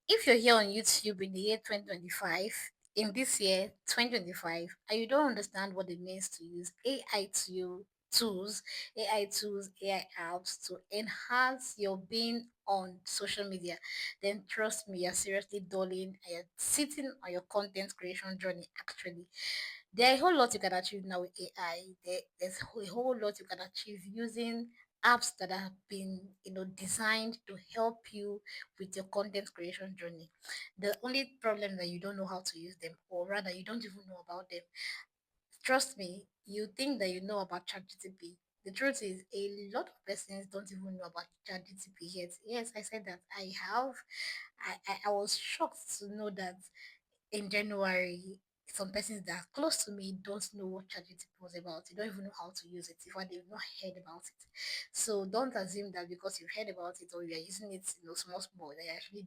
If you're here on YouTube in the year 2025, in this year 2025, and you don't understand what it means to use AI tools, AI tools, AI apps to enhance your being on social media, then trust me, you're seriously dulling and you're sitting on your content creation journey actually. There are a whole lot you can achieve now with AI. There's a whole lot you can achieve using apps that have been, designed to help you with your content creation journey. The only problem that you don't know how to use them, or rather, you don't even know about them. Trust me, you think that you know about ChatGPT. The truth is, a lot of persons don't even know about ChatGPT yet. Yes, I said that. I have. I was shocked to know that in January, some persons that are close to me don't know what ChatGPT was about. They don't even know how to use it, if they've not heard about it. So don't assume that because you've heard about it or you are using it, small, that you're actually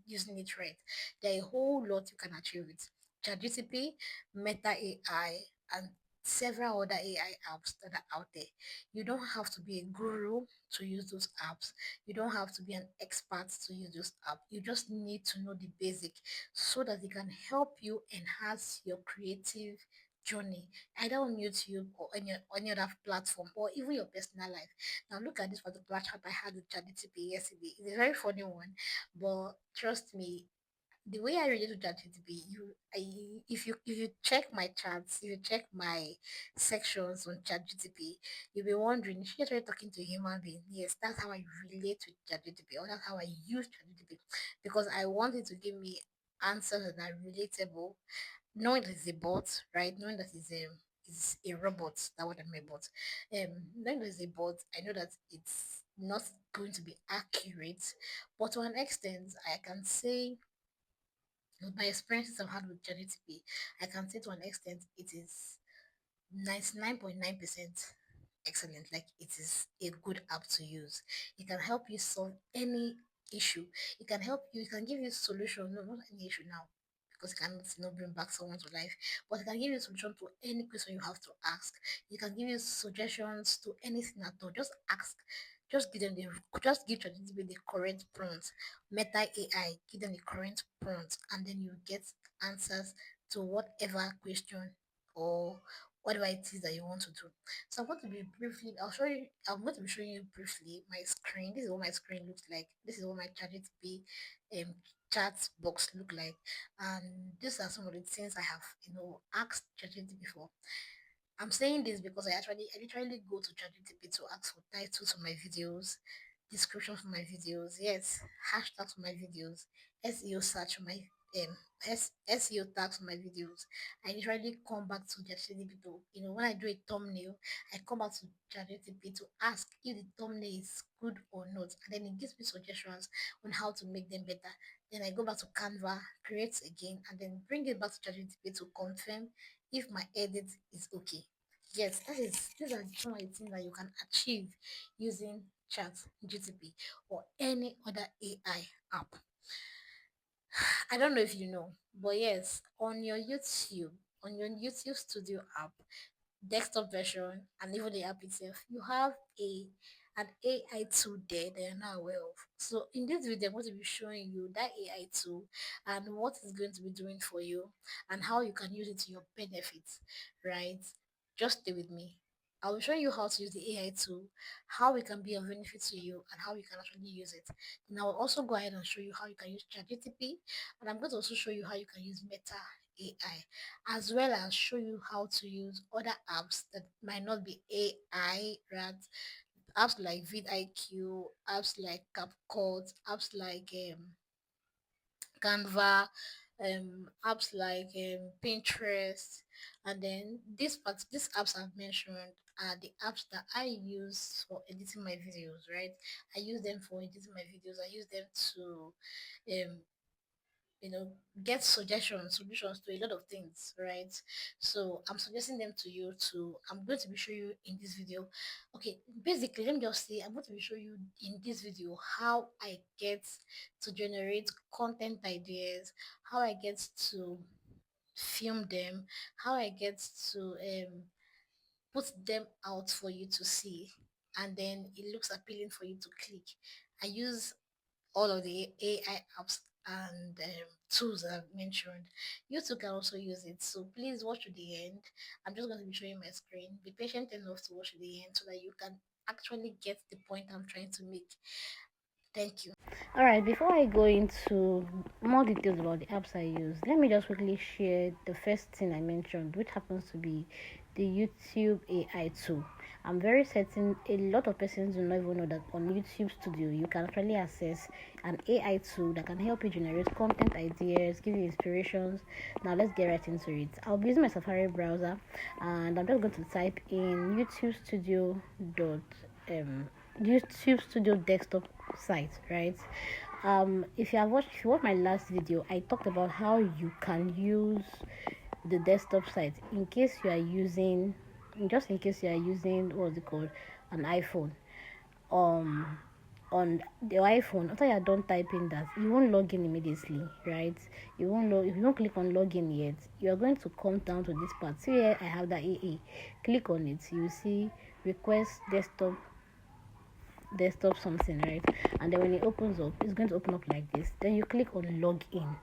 using it right. There are a whole lot you can achieve with ChatGPT, Meta AI, and several other AI apps that are out there. You don't have to be a guru to use those apps. You don't have to be an expert to use those apps. You just need to know the basic so that it can help you enhance your creative journey, either on YouTube or any other platform or even your personal life. Now look at this for the chat I had with ChatGPT yesterday. It's a very funny one, but trust me, the way I relate to ChatGPT, if you check my charts, if you check my sections on ChatGPT, you'll be wondering if you're actually talking to a human being. Yes, that's how I relate to ChatGPT, or that's how I use ChatGPT, because I want it to give me answers that are relatable, knowing that it's a bot, right? Knowing that it's a robot. That what I mean, bot. Knowing that it's a bot, I know that it's not going to be accurate, but to an extent, I can say with my experiences I've had with ChatGPT, I can say to an extent it is 99.9% excellent. Like it is a good app to use. It can help you solve any issue. It can give you solution, no, not any issue now. Because it cannot, bring back someone to life. But it can give you a solution to any question you have to ask. It can give you suggestions to anything at all. Just ask. Just give ChatGPT the correct prompt. Meta AI, give them the correct prompt, and then you get answers to whatever question or whatever it is that you want to do. So I'm going to be briefly, I'm going to be showing you briefly my screen. This is what my screen looks like. This is what my ChatGPT um, chat box look like. And these are some of the things I have, asked ChatGPT before. I'm saying this because I literally go to ChatGPT to ask for titles for my videos, description for my videos, yes, hashtags for my videos, SEO search for my SEO tags for my videos. I literally come back to ChatGPT to, when I do a thumbnail, I come back to ChatGPT to ask if the thumbnail is good or not, and then it gives me suggestions on how to make them better. Then I go back to Canva, create again, and then bring it back to ChatGPT to confirm if my edit is okay. Yes, these are some of the things that you can achieve using Chat GTP or any other AI app. I don't know if you know, but yes, on your YouTube Studio app, desktop version, and even the app itself, you have an AI tool there that you're not aware of. So in this video, I'm going to be showing you that AI tool and what it's going to be doing for you and how you can use it to your benefit, right? Just stay with me. I will show you how to use the AI tool, how it can be of benefit to you, and how you can actually use it. And I will also go ahead and show you how you can use ChatGPT, and I'm going to also show you how you can use Meta AI, as well as show you how to use other apps that might not be AI, right? Apps like vidIQ, apps like Capcut, apps like Canva, apps like Pinterest, and then these apps I've mentioned are the apps that I use for editing my videos, right? I use them for editing my videos. I use them to um you know get solutions to a lot of things, right? So I'm suggesting them to you too. I'm going to be showing you in this video. Okay, basically, let me just say I'm going to be showing you in this video how I get to generate content ideas, how I get to film them, how I get to put them out for you to see, and then it looks appealing for you to click. I use all of the AI apps and tools that I've mentioned. You too can also use it. So please watch to the end. I'm just going to be showing my screen. Be patient enough to watch to the end so that you can actually get the point I'm trying to make. Thank you. All right, before I go into more details about the apps I use, let me just quickly share the first thing I mentioned, which happens to be the YouTube AI tool. I'm very certain a lot of persons do not even know that on YouTube Studio you can actually access an AI tool that can help you generate content ideas, give you inspirations. Now let's get right into it. I'll be using my Safari browser, and I'm just going to type in YouTube Studio YouTube Studio desktop site, right? If you watched my last video, I talked about how you can use the desktop site in case you are using, just in case you are using, what's it called, an iPhone. Um, on the iPhone, after you're done typing that, you won't log in immediately, right? You won't if you don't click on login yet, you are going to come down to this part. See here, I have the AA. Click on it. You see request desktop something, right? And then when it opens up, it's going to open up like this. Then you click on login.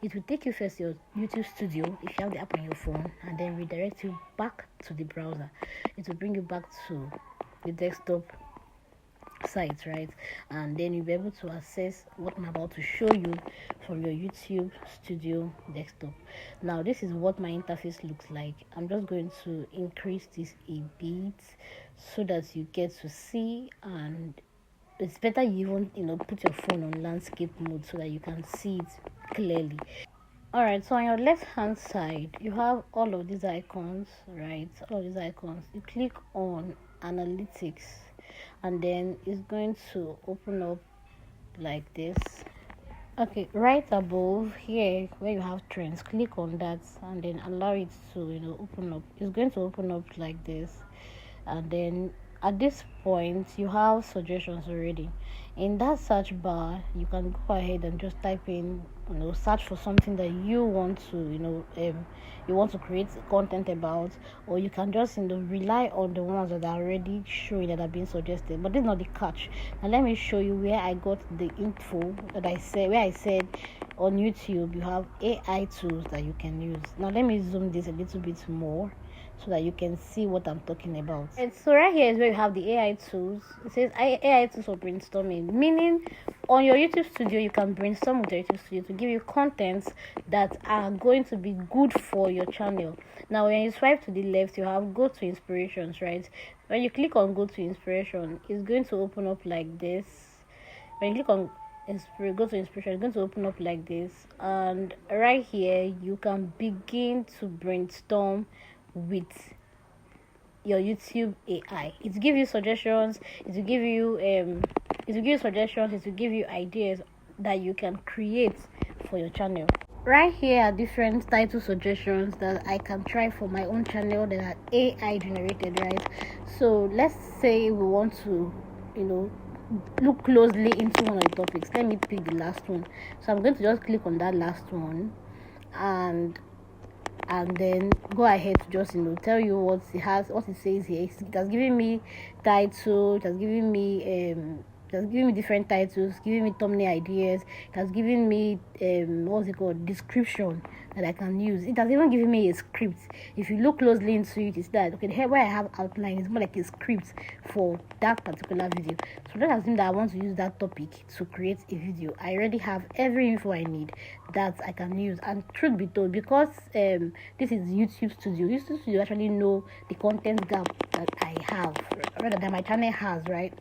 It will take you first to your YouTube Studio if you have the app on your phone, and then redirect you back to the browser. It will bring you back to the desktop site, right? And then you'll be able to access what I'm about to show you from your YouTube Studio desktop. Now this is what my interface looks like. I'm just going to increase this a bit so that you get to see, and it's better you even put your phone on landscape mode so that you can see it clearly. All right, so on your left hand side you have all of these icons, right? All of these icons, you click on analytics, and then it's going to open up like this. Okay, right above here where you have trends, click on that and then allow it to open up. It's going to open up like this, and then at this point you have suggestions already. In that search bar you can go ahead and just type in, search for something that you want to you want to create content about, or you can just rely on the ones that are already showing that are being suggested. But this is not the catch. Now let me show you where I got the info that I said on YouTube you have AI tools that you can use. Now let me zoom this a little bit more so that you can see what I'm talking about. And so right here is where you have the AI tools. It says AI tools for brainstorming, meaning on your YouTube Studio you can brainstorm with your YouTube Studio to give you contents that are going to be good for your channel. Now when you swipe to the left you have go to inspirations, right? When you click on go to inspiration, it's going to open up like this. When you click on go to inspiration, it's going to open up like this, and right here you can begin to brainstorm with your YouTube AI. It will give you suggestions, it will give you ideas that you can create for your channel. Right here are different title suggestions that I can try for my own channel that are AI generated, right? So let's say we want to look closely into one of the topics. Let me pick the last one. So I'm going to just click on that last one, and then go ahead to just tell you what it says here. It has given me title, it has given me different titles, giving me thumbnail ideas, it has given me description that I can use. It has even given me a script. If you look closely into it, it's that here where I have outline is more like a script for that particular video. So let's assume that I want to use that topic to create a video. I already have every info I need that I can use. And truth be told, because this is YouTube Studio actually know the content gap that I have, rather than my channel has, right?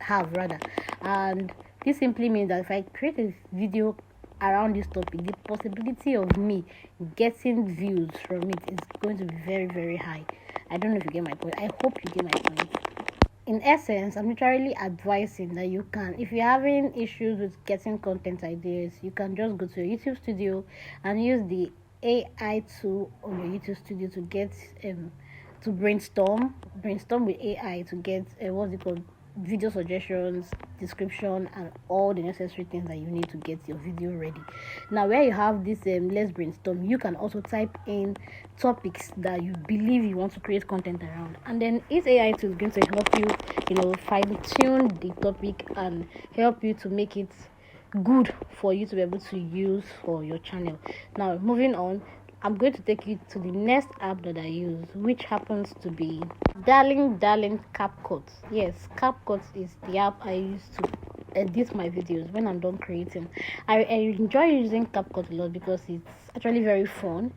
And this simply means that if I create a video around this topic, the possibility of me getting views from it is going to be very, very high. I don't know if you get my point. I hope you get my point. In essence, I'm literally advising that you can, if you're having issues with getting content ideas, you can just go to your YouTube Studio and use the AI tool on your YouTube Studio to get to brainstorm with AI to get video suggestions, description, and all the necessary things that you need to get your video ready. Now where you have this let's brainstorm, you can also type in topics that you believe you want to create content around, and then this AI tool is going to help you fine-tune the topic and help you to make it good for you to be able to use for your channel. Now moving on, I'm going to take you to the next app that I use, which happens to be darling Capcut. Yes, Capcut is the app I use to edit my videos when I'm done creating. I enjoy using Capcut a lot because it's actually very fun.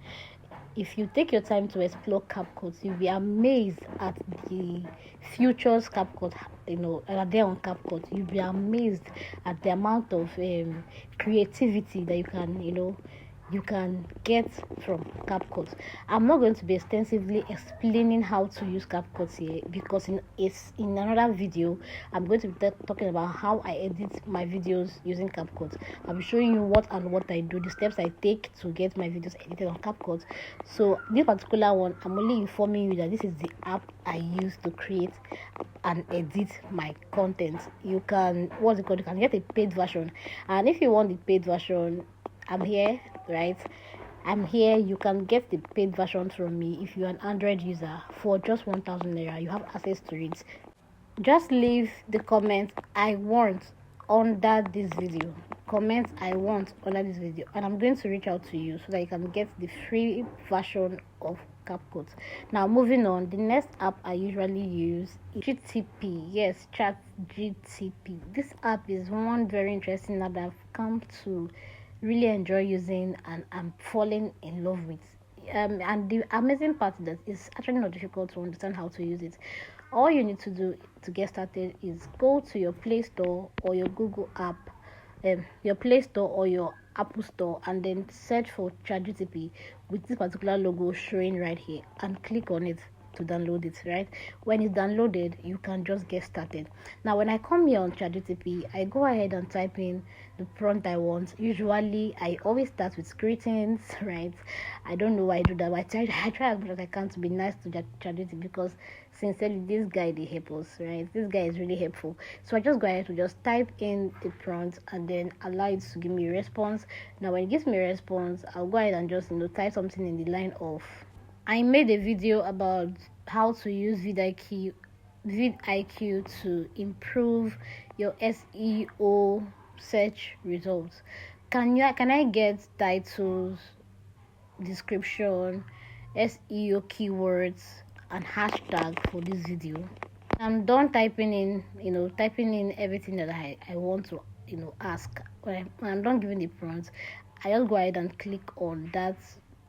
If you take your time to explore Capcut, you'll be amazed at the futures Capcut, are there on Capcut. You'll be amazed at the amount of creativity that you can get from Capcut. I'm not going to be extensively explaining how to use Capcut here because in another video I'm going to be talking about how I edit my videos using Capcut. I'll be showing you what I do, the steps I take to get my videos edited on Capcut. So this particular one, I'm only informing you that this is the app I use to create and edit my content. You can you can get a paid version, and if you want the paid version, I'm here, right? I'm here. You can get the paid version from me if you're an Android user for just 1,000 naira. You have access to it. Just leave the comment I want under this video. Comment I want under this video, and I'm going to reach out to you so that you can get the free version of Capcut. Now moving on, the next app I usually use is GTP. Yes, ChatGTP. This app is one very interesting app that I've come to really enjoy using and I'm falling in love with. And the amazing part is that it's actually not difficult to understand how to use it. All you need to do to get started is go to your Play Store or your Google app, your Play Store or your Apple Store, and then search for ChatGPT with this particular logo showing right here and click on it to download it. Right when it's downloaded, you can just get started. Now when I come here on ChatGPT, I go ahead and type in the prompt I want. Usually I always start with greetings, right? I don't know why I do that, but I try as much as I can to be nice to ChatGPT because sincerely this guy they help us, right? This guy is really helpful. So I just go ahead to just type in the prompt and then allow it to give me a response. Now when it gives me a response, I'll go ahead and just type something in the line of, I made a video about how to use vidIQ to improve your SEO search results. Can I get titles, description, SEO keywords, and hashtag for this video? I'm done typing in everything that I want to ask. When I'm done giving the prompt, I just go ahead and click on that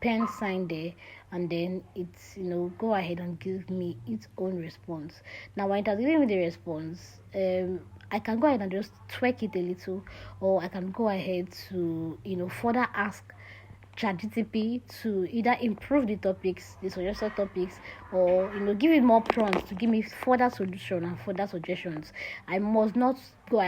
pen sign there, and then it's go ahead and give me its own response. Now when it has given me the response, I can go ahead and just tweak it a little, or I can go ahead to further ask ChatGPT to either improve the suggested topics, or give it more prompts to give me further solution and further suggestions. I must not go.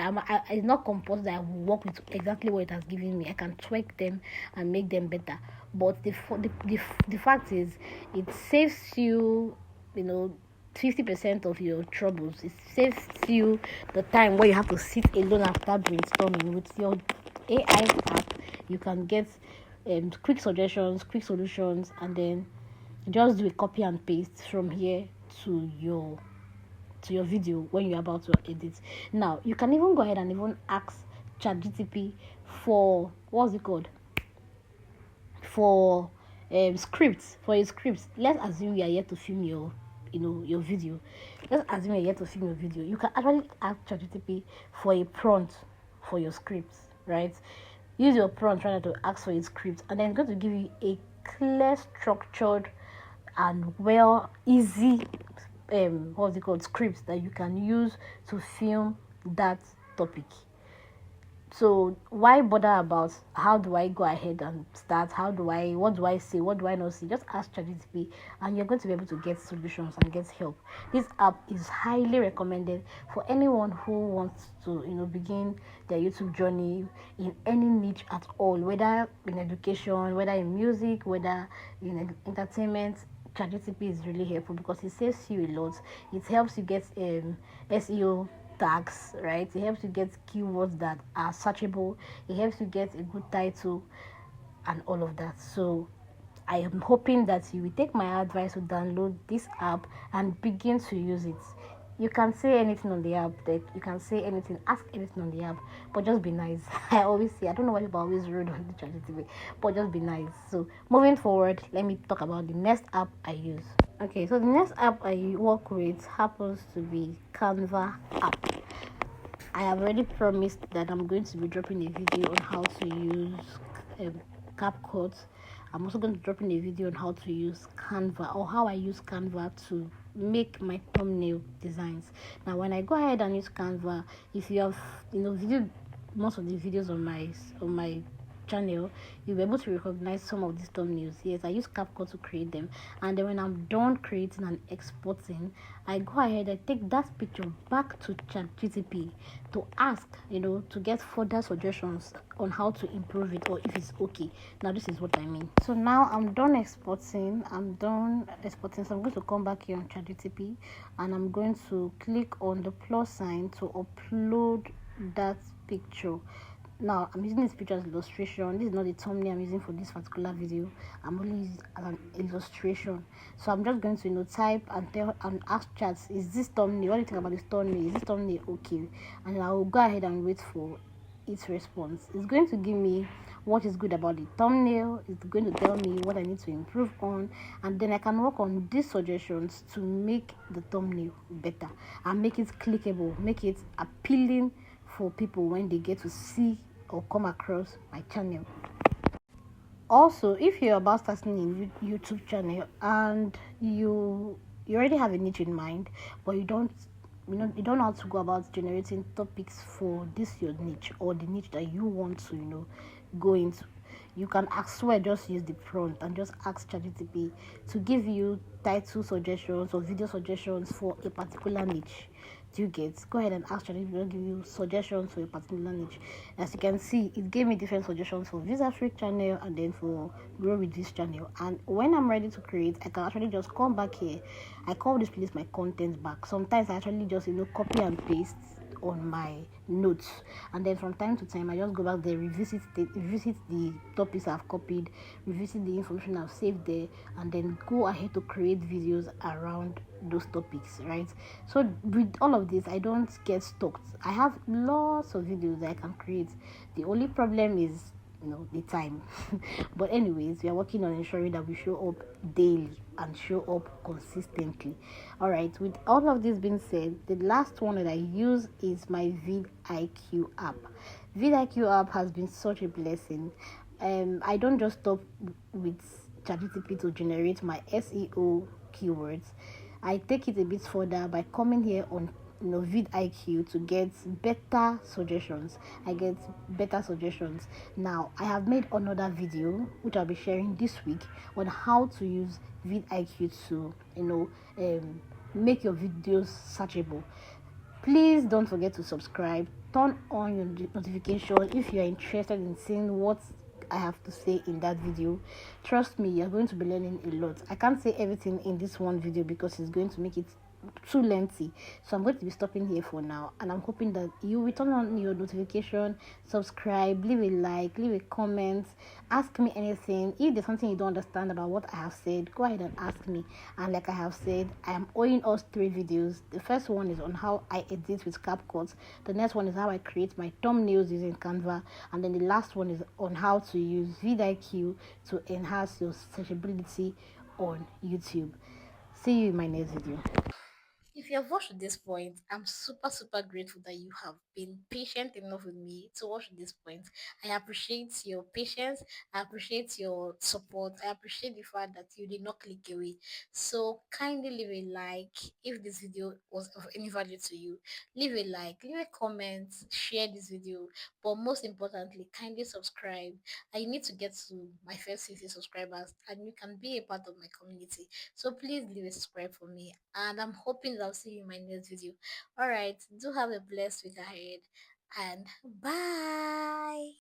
It's not compulsory that I will work with exactly what it has given me. I can tweak them and make them better. But the fact is, it saves you 50% of your troubles. It saves you the time where you have to sit alone after brainstorming. With your AI app, you can get quick suggestions, quick solutions, and then just do a copy and paste from here to your video when you're about to edit. Now you can even go ahead and even ask ChatGPT for what's it called, for scripts, for a script. Let's assume you are here to film your video. Let's assume you're here to film your video. You can actually ask ChatGPT for a prompt for your scripts, right? Use your prompt trying to ask for a script, and then it's going to give you a clear, structured, and easy scripts that you can use to film that topic. So why bother about how do I go ahead and start? What do I say? What do I not say? Just ask ChatGPT and you're going to be able to get solutions and get help. This app is highly recommended for anyone who wants to, begin their YouTube journey in any niche at all, whether in education, whether in music, whether in entertainment. ChatGPT is really helpful because it saves you a lot. It helps you get SEO tags, right? It helps you get keywords that are searchable. It helps you get a good title and all of that. So I am hoping that you will take my advice to download this app and begin to use it. you can say anything on the app, like you can say anything, ask anything on the app, but just be nice. I always say, I don't know why people are always rude on the ChatGPT, but just be nice. So moving forward, let me talk about the next app I use. Okay, so the next app I work with happens to be Canva app. I have already promised that I'm going to be dropping a video on how to use um, Capcut. I'm also going to drop in a video on how to use Canva, or how I use Canva to make my thumbnail designs. Now, when I go ahead and use Canva, if you have viewed most of the videos on my channel, you'll be able to recognize some of these thumbnails. Yes, I use Capcut to create them, and then when I'm done creating and exporting, I go ahead and take that picture back to ChatGPT to ask, to get further suggestions on how to improve it, or if it's okay. Now, this is what I mean. So now I'm done exporting. So I'm going to come back here on ChatGPT, and I'm going to click on the plus sign to upload that picture. Now I'm using this picture as illustration. This is not the thumbnail I'm using for this particular video. I'm only using as an illustration. So I'm just going to type and tell and ask chat, is this thumbnail, what do you think about this thumbnail, is this thumbnail okay? And I will go ahead and wait for its response. It's going to give me what is good about the thumbnail. It's going to tell me what I need to improve on, and then I can work on these suggestions to make the thumbnail better and make it clickable, make it appealing for people when they get to see or come across my channel. Also, if you're about starting a YouTube channel and you already have a niche in mind, but you don't know how to go about generating topics for this your niche, or the niche that you want to go into, you can just use the prompt and just ask ChatGPT to give you title suggestions or video suggestions for a particular niche. Do you get? Go ahead and ask ChatGPT to give you suggestions for a particular niche. As you can see, it gave me different suggestions for VSAFRIQUE channel and then for Grow with this channel. And when I'm ready to create, I can actually just come back here. I call this place my content back. Sometimes I actually just copy and paste on my notes, and then from time to time I just go back there, revisit the topics I've copied, revisit the information I've saved there, and then go ahead to create videos around those topics, right? So with all of this, I don't get stuck. I have lots of videos that I can create. The only problem is the time. But anyways, we are working on ensuring that we show up daily and show up consistently. All right, with all of this being said, the last one that I use is my vidIQ app. vidIQ app has been such a blessing. I don't just stop with ChatGPT to generate my SEO keywords. I take it a bit further by coming here on vidIQ to get better suggestions. I get better suggestions. Now I have made another video which I'll be sharing this week on how to use vidIQ to make your videos searchable. Please don't forget to subscribe, turn on your notification if you are interested in seeing what I have to say in that video. Trust me, you're going to be learning a lot. I can't say everything in this one video because it's going to make it too lengthy, so I'm going to be stopping here for now, and I'm hoping that you will turn on your notification, subscribe, leave a like, leave a comment, ask me anything. If there's something you don't understand about what I have said, go ahead and ask me. And like I have said, I am owing us 3 videos. The first one is on how I edit with Capcut, the next one is how I create my thumbnails using Canva, and then the last one is on how to use vidIQ to enhance your searchability on YouTube. See you in my next video. If you have watched to this point, I'm super grateful that you have been patient enough with me to watch to this point. I appreciate your patience. I appreciate your support. I appreciate the fact that you did not click away. So kindly leave a like if this video was of any value to you. Leave a like, leave a comment, share this video. But most importantly, kindly subscribe. I need to get to my first 50 subscribers, and you can be a part of my community. So please leave a subscribe for me, and I'm hoping that I'll see you in my next video. All right, do have a blessed week ahead, and bye.